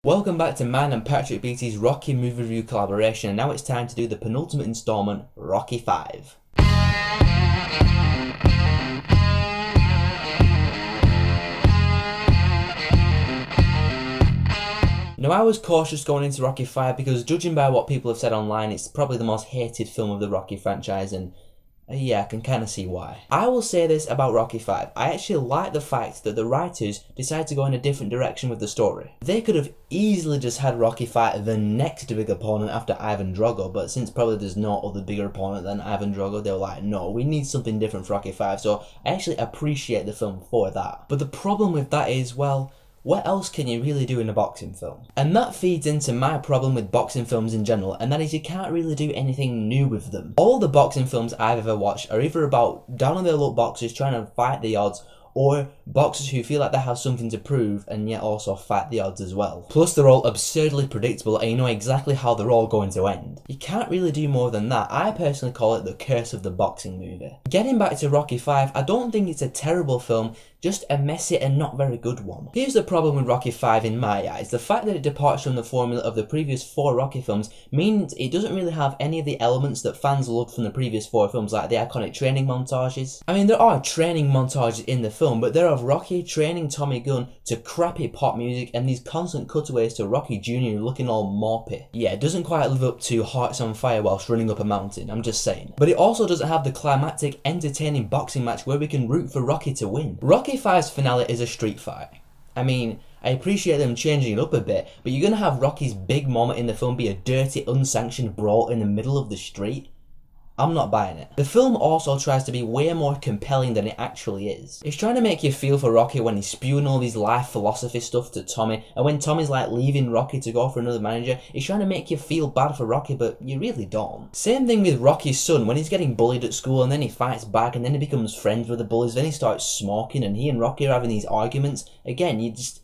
Welcome back to mine and Patrick Beatty's Rocky movie review collaboration, and now it's time to do the penultimate installment, Rocky 5. Now, I was cautious going into Rocky 5 because, judging by what people have said online, it's probably the most hated film of the Rocky franchise, and yeah, I can kind of see why. I will say this about Rocky 5. I actually like the fact that the writers decided to go in a different direction with the story. They could have easily just had Rocky fight the next big opponent after Ivan Drago, but since probably there's no other bigger opponent than Ivan Drago, they were like, no, we need something different for Rocky 5, so I actually appreciate the film for that. But the problem with that is, well, what else can you really do in a boxing film? And that feeds into my problem with boxing films in general, and that is you can't really do anything new with them. All the boxing films I've ever watched are either about down on their luck boxers trying to fight the odds, or boxers who feel like they have something to prove and yet also fight the odds as well. Plus they're all absurdly predictable and you know exactly how they're all going to end. You can't really do more than that. I personally call it the curse of the boxing movie. Getting back to Rocky 5, I don't think it's a terrible film, just a messy and not very good one. Here's the problem with Rocky 5 in my eyes. The fact that it departs from the formula of the previous 4 Rocky films means it doesn't really have any of the elements that fans loved from the previous 4 films, like the iconic training montages. I mean, there are training montages in the film, but they're of Rocky training Tommy Gunn to crappy pop music and these constant cutaways to Rocky Jr. looking all moppy. Yeah, it doesn't quite live up to Hearts on Fire whilst running up a mountain, I'm just saying. But it also doesn't have the climactic, entertaining boxing match where we can root for Rocky to win. Rocky 5's finale is a street fight. I mean, I appreciate them changing it up a bit, but you're gonna have Rocky's big moment in the film be a dirty, unsanctioned brawl in the middle of the street? I'm not buying it. The film also tries to be way more compelling than it actually is. It's trying to make you feel for Rocky when he's spewing all these life philosophy stuff to Tommy, and when Tommy's like leaving Rocky to go for another manager, it's trying to make you feel bad for Rocky, but you really don't. Same thing with Rocky's son when he's getting bullied at school and then he fights back and then he becomes friends with the bullies, then he starts smoking and he and Rocky are having these arguments. Again, you just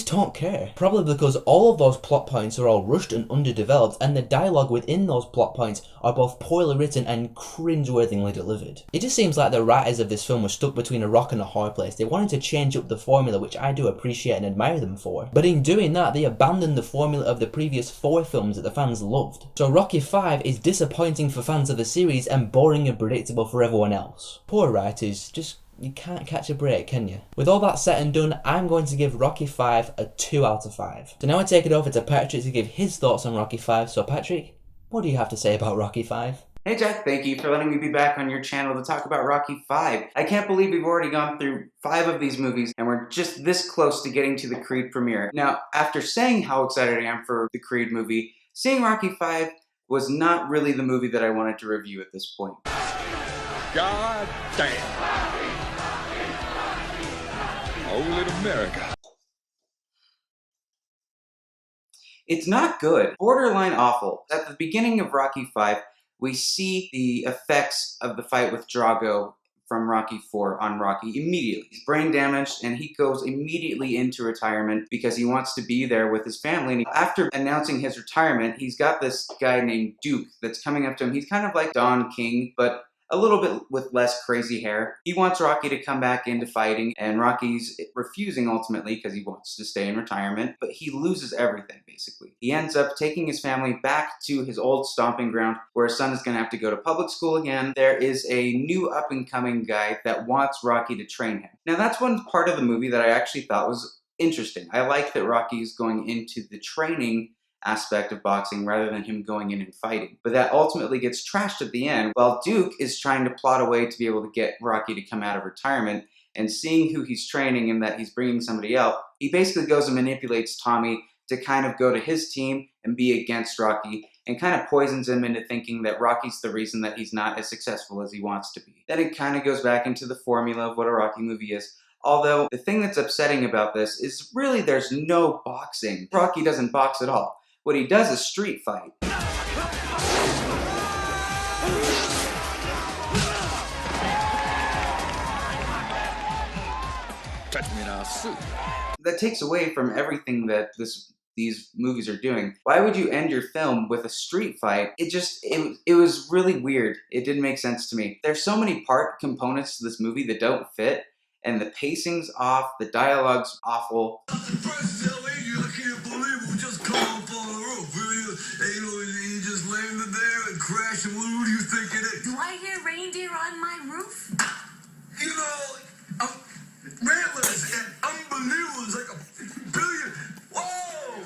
don't care. Probably because all of those plot points are all rushed and underdeveloped, and the dialogue within those plot points are both poorly written and cringeworthily delivered. It just seems like the writers of this film were stuck between a rock and a hard place. They wanted to change up the formula, which I do appreciate and admire them for. But in doing that, they abandoned the formula of the previous 4 films that the fans loved. So Rocky 5 is disappointing for fans of the series and boring and predictable for everyone else. Poor writers, you can't catch a break, can you? With all that said and done, I'm going to give Rocky 5 a 2 out of 5. So now I take it over to Patrick to give his thoughts on Rocky 5. So Patrick, what do you have to say about Rocky 5? Hey Jack, thank you for letting me be back on your channel to talk about Rocky 5. I can't believe we've already gone through 5 of these movies and we're just this close to getting to the Creed premiere. Now, after saying how excited I am for the Creed movie, seeing Rocky 5 was not really the movie that I wanted to review at this point. God damn. Old in America. It's not good. Borderline awful. At the beginning of Rocky 5, we see the effects of the fight with Drago from Rocky 4 on Rocky immediately. He's brain damaged and he goes immediately into retirement because he wants to be there with his family. And after announcing his retirement, he's got this guy named Duke that's coming up to him. He's kind of like Don King, but a little bit with less crazy hair. He wants Rocky to come back into fighting, and Rocky's refusing ultimately because he wants to stay in retirement, but he loses everything basically. He ends up taking his family back to his old stomping ground where his son is going to have to go to public school again. There is a new up-and-coming guy that wants Rocky to train him. Now that's one part of the movie that I actually thought was interesting. I like that Rocky's going into the training aspect of boxing rather than him going in and fighting. But that ultimately gets trashed at the end while Duke is trying to plot a way to be able to get Rocky to come out of retirement, and seeing who he's training and that he's bringing somebody out, he basically goes and manipulates Tommy to kind of go to his team and be against Rocky and kind of poisons him into thinking that Rocky's the reason that he's not as successful as he wants to be. Then it kind of goes back into the formula of what a Rocky movie is. Although the thing that's upsetting about this is really there's no boxing. Rocky doesn't box at all. What he does is street fight. Touch me and I'll sue. That takes away from everything that these movies are doing. Why would you end your film with a street fight? It was really weird. It didn't make sense to me. There's so many components to this movie that don't fit, and the pacing's off, the dialogue's awful.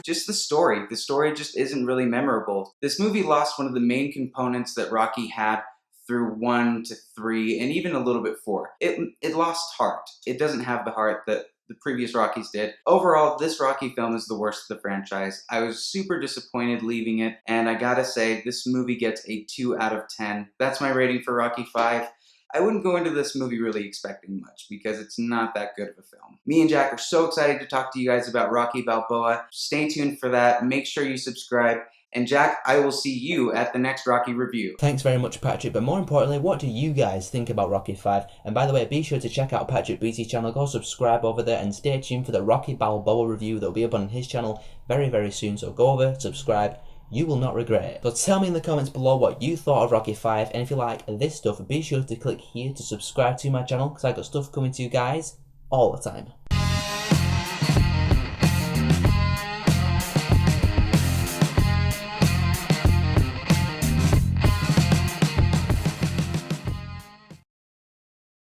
just the story. The story just isn't really memorable. This movie lost one of the main components that Rocky had through 1 to 3 and even a little bit 4. It lost heart. It doesn't have the heart that the previous Rockies did. Overall, this Rocky film is the worst of the franchise. I was super disappointed leaving it, and I gotta say, this movie gets a 2 out of 10. That's my rating for Rocky 5. I wouldn't go into this movie really expecting much because it's not that good of a film. Me and Jack are so excited to talk to you guys about Rocky Balboa. Stay tuned for that. Make sure you subscribe. And Jack, I will see you at the next Rocky review. Thanks very much, Patrick, but more importantly, what do you guys think about Rocky 5? And by the way, be sure to check out Patrick Beatty's channel, go subscribe over there, and stay tuned for the Rocky Balboa review that will be up on his channel very, very soon. So go over, subscribe, you will not regret it. So tell me in the comments below what you thought of Rocky 5, and if you like this stuff, be sure to click here to subscribe to my channel, because I got stuff coming to you guys all the time.